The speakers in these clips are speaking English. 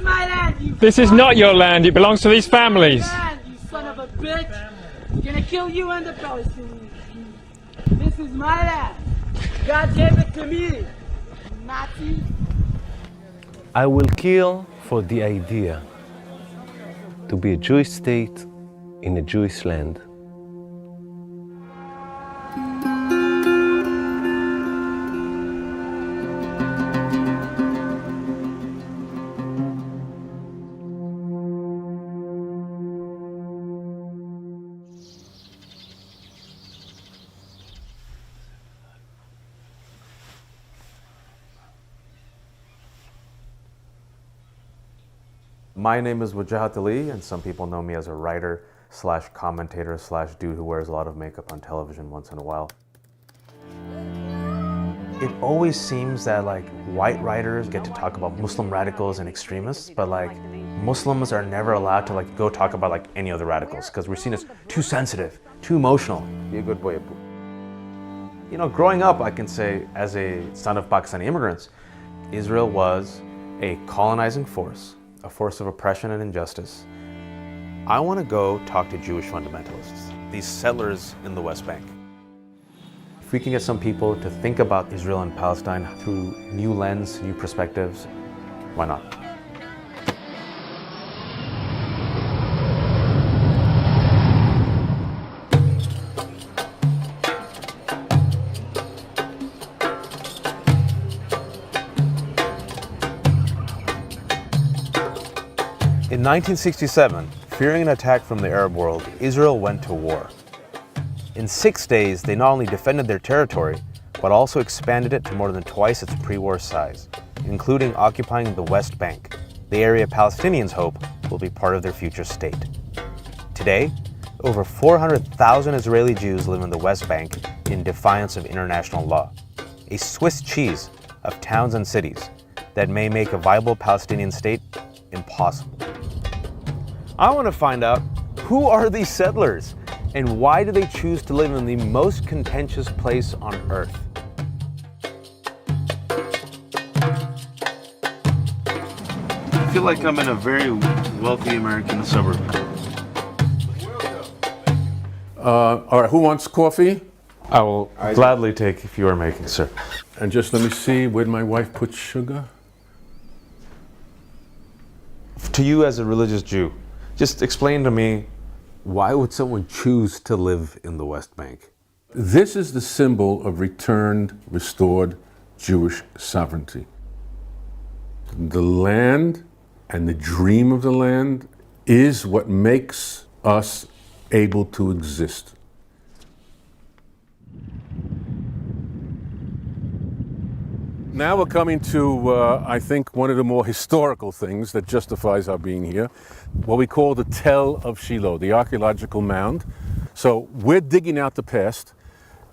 my land, you This is not your land. It belongs to these families. land, you son of a bitch. I'm gonna kill you and the Palestinians. This is my land. God gave it to me. Nazi. I will kill for the idea to be a Jewish state in a Jewish land. My name is Wajahat Ali, and some people know me as a writer slash commentator slash dude who wears a lot of makeup on television once in a while. It always seems that like white writers get to talk about Muslim radicals and extremists, but like Muslims are never allowed to like go talk about like any other radicals because we're seen as too sensitive, too emotional. Be a good boy, Abu. You know, growing up, I can say as a son of Pakistani immigrants, Israel was a colonizing force, a force of oppression and injustice. I want to go talk to Jewish fundamentalists, these settlers in the West Bank. If we can get some people to think about Israel and Palestine through new lens, new perspectives, why not? In 1967, fearing an attack from the Arab world, Israel went to war. In 6 days, they not only defended their territory, but also expanded it to more than twice its pre-war size, including occupying the West Bank, the area Palestinians hope will be part of their future state. Today, over 400,000 Israeli Jews live in the West Bank in defiance of international law, a Swiss cheese of towns and cities that may make a viable Palestinian state impossible. I want to find out, who are these settlers and why do they choose to live in the most contentious place on earth? I feel like I'm in a very wealthy American suburb. All right, who wants coffee? I will gladly take if you are making, sir. And just let me see, where'd my wife put sugar? To you as a religious Jew, just explain to me, why would someone choose to live in the West Bank? This is the symbol of returned, restored Jewish sovereignty. The land and the dream of the land is what makes us able to exist. Now we're coming to, I think, one of the more historical things that justifies our being here, what we call the Tell of Shiloh, the archaeological mound. So we're digging out the past,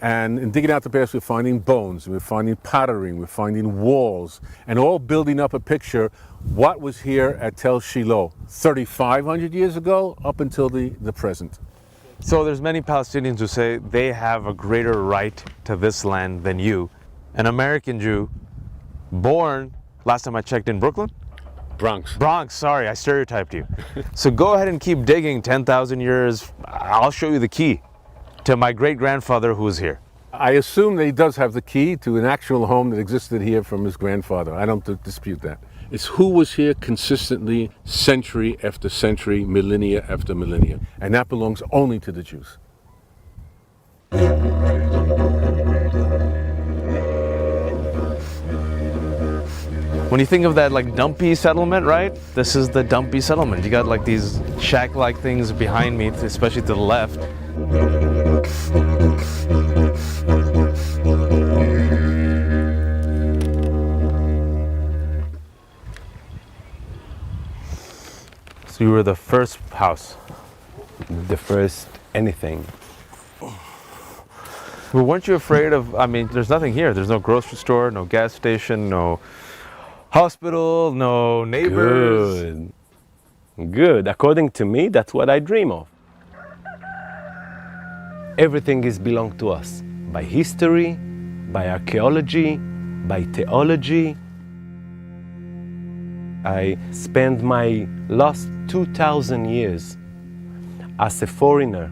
and in digging out the past, we're finding bones, we're finding pottery, we're finding walls, and all building up a picture what was here at Tel Shiloh 3,500 years ago up until the present. So there's many Palestinians who say they have a greater right to this land than you, an American Jew, born, last time I checked, in Brooklyn? Bronx, sorry, I stereotyped you. So go ahead and keep digging 10,000 years. I'll show you the key to my great-grandfather who was here. I assume that he does have the key to an actual home that existed here from his grandfather. I don't dispute that. It's who was here consistently, century after century, millennia after millennia. And that belongs only to the Jews. When you think of that like dumpy settlement, right? This is the dumpy settlement. You got like these shack-like things behind me, especially to the left. So you were the first house? The first anything. Well, weren't you afraid of, I mean, there's nothing here. There's no grocery store, no gas station, no hospital, no neighbors. Good. According to me, that's what I dream of. Everything is belong to us. By history, by archaeology, by theology. I spent my last 2,000 years as a foreigner,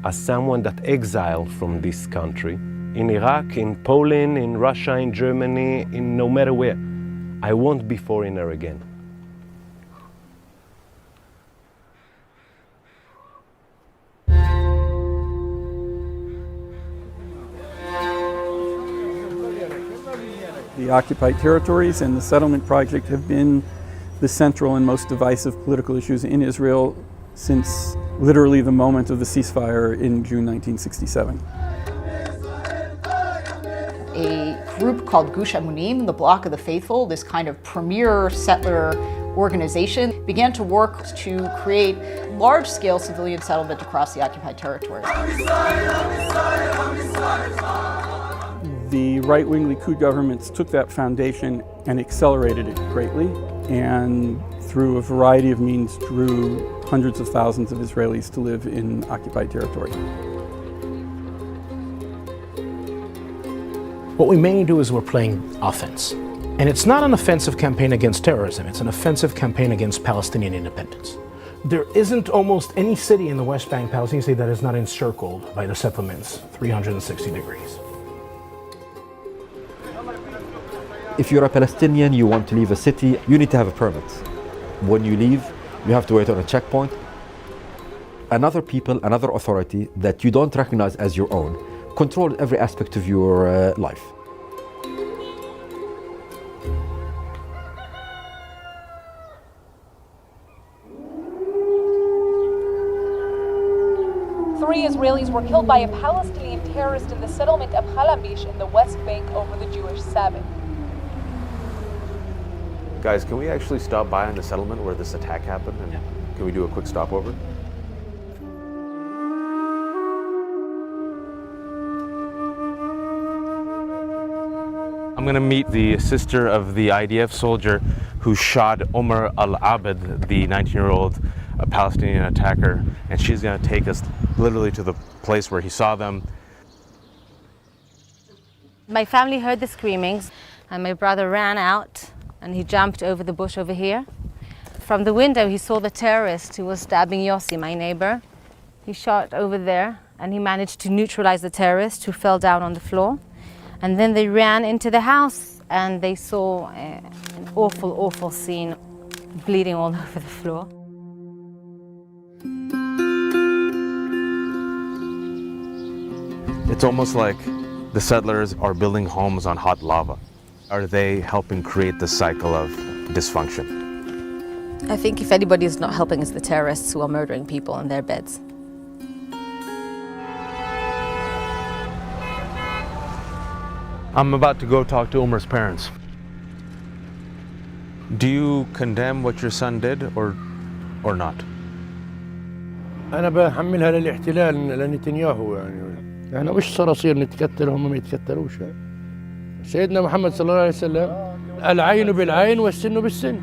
as someone that exiled from this country, in Iraq, in Poland, in Russia, in Germany, in no matter where. I won't be foreigner again. The occupied territories and the settlement project have been the central and most divisive political issues in Israel since literally the moment of the ceasefire in June 1967. A group called Gush Emunim, the Bloc of the Faithful, this kind of premier settler organization, began to work to create large-scale civilian settlement across the occupied territories. The right-wing Likud governments took that foundation and accelerated it greatly, and through a variety of means drew hundreds of thousands of Israelis to live in occupied territory. What we mainly do is we're playing offense. And it's not an offensive campaign against terrorism, it's an offensive campaign against Palestinian independence. There isn't almost any city in the West Bank, Palestinian city, that is not encircled by the settlements 360 degrees. If you're a Palestinian, you want to leave a city, you need to have a permit. When you leave, you have to wait on a checkpoint. Another people, another authority that you don't recognize as your own, control every aspect of your life. Three Israelis were killed by a Palestinian terrorist in the settlement of Halamish in the West Bank over the Jewish Sabbath. Guys, can we actually stop by on the settlement where this attack happened? And can we do a quick stopover? I'm going to meet the sister of the IDF soldier who shot Omar al-Abed, the 19-year-old Palestinian attacker, and she's going to take us literally to the place where he saw them. My family heard the screamings, and my brother ran out, and he jumped over the bush over here. From the window, he saw the terrorist who was stabbing Yossi, my neighbor. He shot over there, and he managed to neutralize the terrorist who fell down on the floor. And then they ran into the house, and they saw an awful, awful scene, bleeding all over the floor. It's almost like the settlers are building homes on hot lava. Are they helping create this cycle of dysfunction? I think if anybody is not helping, it's the terrorists who are murdering people in their beds. I'm about to go talk to Omar's parents. Do you condemn what your son did or not? أنا بحملها للاحتلال لنتنياهو يعني مش صراصير نتكتل هم ما يتكتلوش سيدنا محمد صلى الله عليه وسلم العين بالعين والسن بالسن.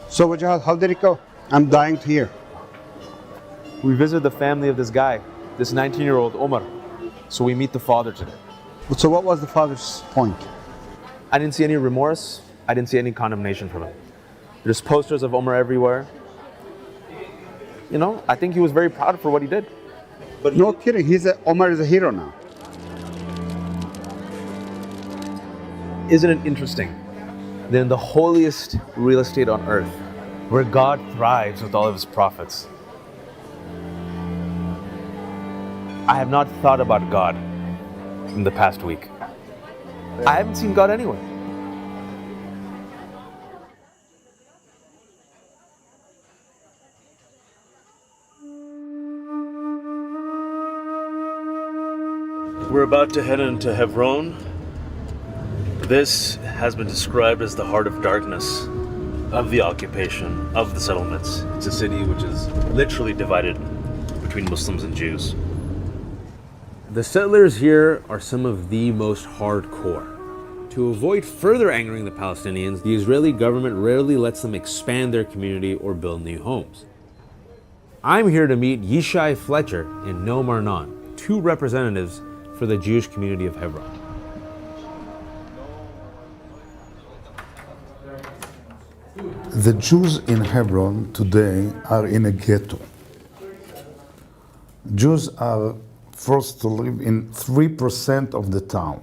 So Wajahad, how did it go? I'm dying to hear. We visited the family of this guy, this 19-year-old Omar. So we meet the father today. So what was the father's point? I didn't see any remorse. I didn't see any condemnation from him. There's posters of Omar everywhere. You know, I think he was very proud for what he did. But no kidding, Omar is a hero now. Isn't it interesting that in the holiest real estate on earth, where God thrives with all of his prophets, I have not thought about God in the past week. I haven't seen God anywhere. We're about to head into Hebron. This has been described as the heart of darkness of the occupation, of the settlements. It's a city which is literally divided between Muslims and Jews. The settlers here are some of the most hardcore. To avoid further angering the Palestinians, the Israeli government rarely lets them expand their community or build new homes. I'm here to meet Yishai Fletcher and Noam Arnon, two representatives for the Jewish community of Hebron. The Jews in Hebron today are in a ghetto. Jews are forced to live in 3% of the town.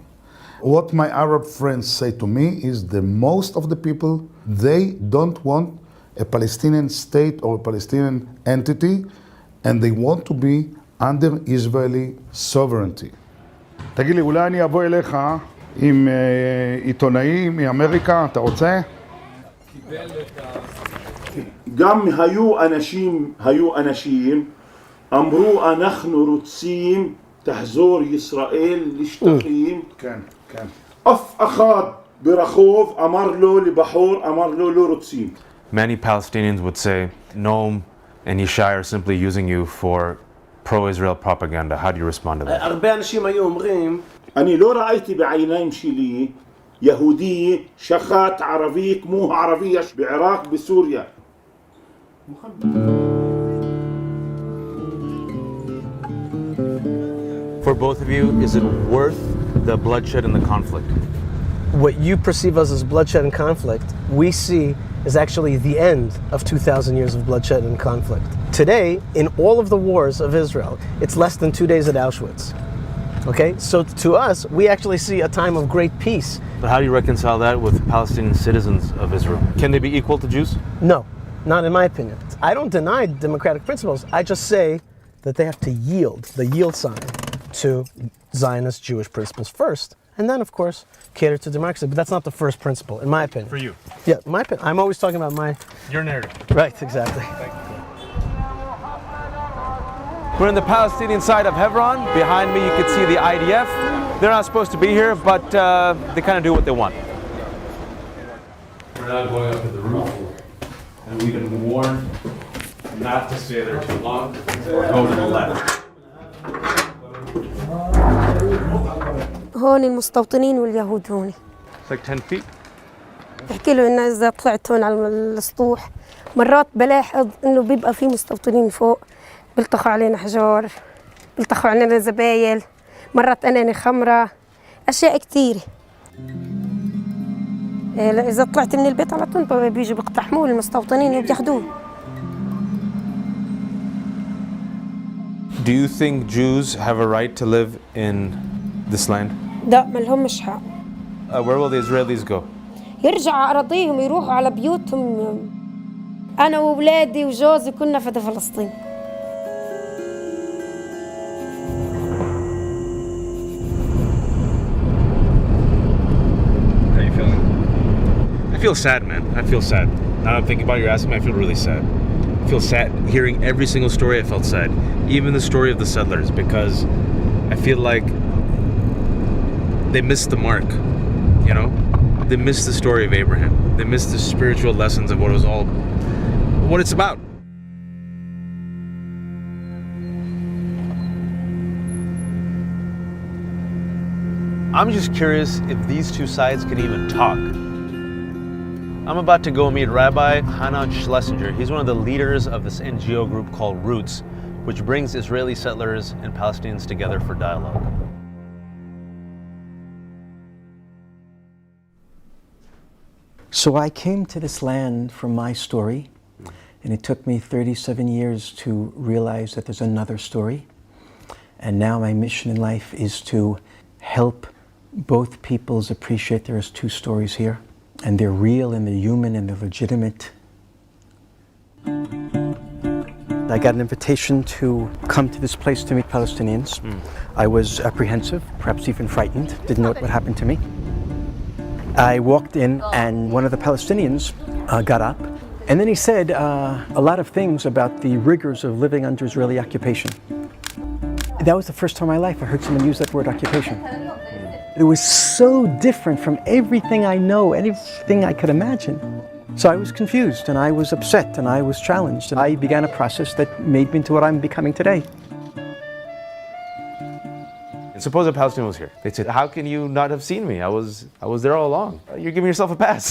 What my Arab friends say to me is that most of the people, they don't want a Palestinian state or a Palestinian entity, and they want to be under Israeli sovereignty. תגיד לי, אולי אני אבוא אליך עם עיתונאי מאמריקה, אתה רוצה? גם היו אנשים אמרו אנחנו רוצים תחזור ישראל לשטחים. כן, כן. אף אחד ברחוב אמר לו לבחור, אמר לו לא רוצים. Many Palestinians would say, Noam and Yishai are simply using you for pro-Israel propaganda. How do you respond to that? הרבה אנשים היו אומרים, אני לא ראיתי בעיניים שלי יהודי שחט ערבי כמו הערבי יש בעיראק בסוריה. For both of you, is it worth the bloodshed and the conflict? What you perceive as bloodshed and conflict, we see is actually the end of 2,000 years of bloodshed and conflict. Today, in all of the wars of Israel, it's less than 2 days at Auschwitz. Okay, so to us, we actually see a time of great peace. But how do you reconcile that with Palestinian citizens of Israel? Can they be equal to Jews? No, not in my opinion. I don't deny democratic principles. I just say that they have to yield, the yield sign, to Zionist Jewish principles first, and then, of course, cater to democracy. But that's not the first principle, in my opinion. For you? Yeah, my opinion. I'm always talking about your narrative. Right, exactly. We're on the Palestinian side of Hebron. Behind me, you can see the IDF. They're not supposed to be here, but they kind of do what they want. We're now going up to the roof, and we've been warned not to stay there too long or go to the left. هون المستوطنين واليهود هون. It's like 10 feet. بحكي له إنه إذا طلعت هون على السطوح مرات بلاحظ إنه بيبقى في مستوطنين فوق بيلطخوا علينا حجار، بيلطخوا علينا زبايل، مرات أناني خمرة، أشياء كثيرة. إذا طلعت من البيت على طول بيجوا بيقتحموا المستوطنين وبياخذوه. Do you think Jews have a right to live in this land? لا ما لهمش حق. Where will the Israelis go? يرجعوا على أراضيهم يروحوا على بيوتهم. أنا وأولادي وجوزي كنا في فلسطين. How are you feeling? I feel sad, man. I feel sad. Now I'm thinking about you asking me, I feel really sad. I feel sad. Hearing every single story, I felt sad. Even the story of the settlers, because I feel like they missed the mark, you know? They missed the story of Abraham. They missed the spiritual lessons of what it's about. I'm just curious if these two sides can even talk. I'm about to go meet Rabbi Hanan Schlesinger. He's one of the leaders of this NGO group called Roots, which brings Israeli settlers and Palestinians together for dialogue. So I came to this land from my story, and it took me 37 years to realize that there's another story. And now my mission in life is to help both peoples appreciate there's two stories here, and they're real and they're human and they're legitimate. I got an invitation to come to this place to meet Palestinians. I was apprehensive, perhaps even frightened, didn't know what would happen to me. I walked in and one of the Palestinians got up, and then he said a lot of things about the rigors of living under Israeli occupation. That was the first time in my life I heard someone use that word, occupation. It was so different from everything I know, anything I could imagine. So I was confused and I was upset and I was challenged, and I began a process that made me into what I'm becoming today. Suppose a Palestinian was here. They'd say, how can you not have seen me? I was there all along. You're giving yourself a pass.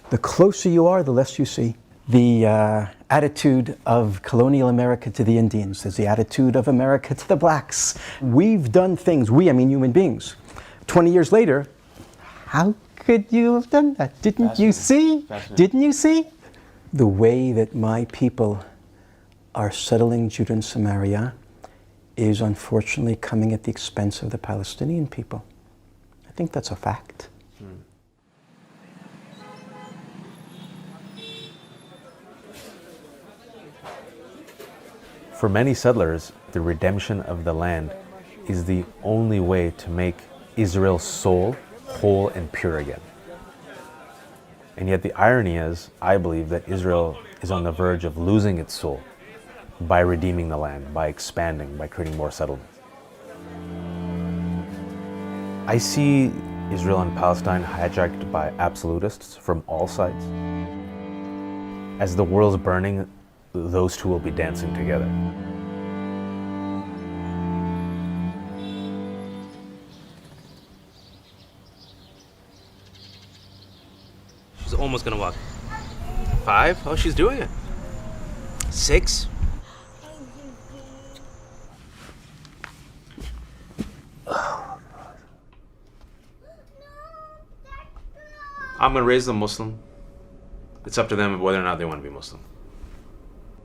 The closer you are, the less you see. The attitude of colonial America to the Indians. There's the attitude of America to the blacks. We've done things, we, I mean human beings. 20 years later, how could you have done that? Didn't you see? Didn't you see? The way that my people are settling Judah and Samaria is unfortunately coming at the expense of the Palestinian people. I think that's a fact. For many settlers, the redemption of the land is the only way to make Israel's soul whole and pure again. And yet the irony is, I believe that Israel is on the verge of losing its soul by redeeming the land, by expanding, by creating more settlements. I see Israel and Palestine hijacked by absolutists from all sides. As the world's burning, those two will be dancing together. She's almost gonna walk. 5? Oh, she's doing it. 6? I'm gonna raise them Muslim. It's up to them whether or not they want to be Muslim.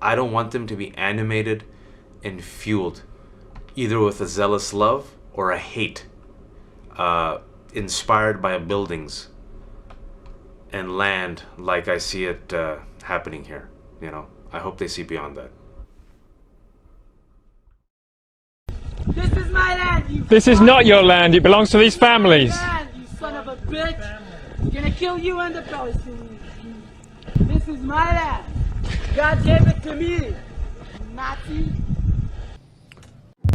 I don't want them to be animated and fueled either with a zealous love or a hate, inspired by buildings and land like I see it happening here. You know, I hope they see beyond that. This is my land, you This is not your land. It belongs to these families. land, you son of a bitch. I'm gonna kill you and the Palestinians. This is my land. God gave it to me. Nazi.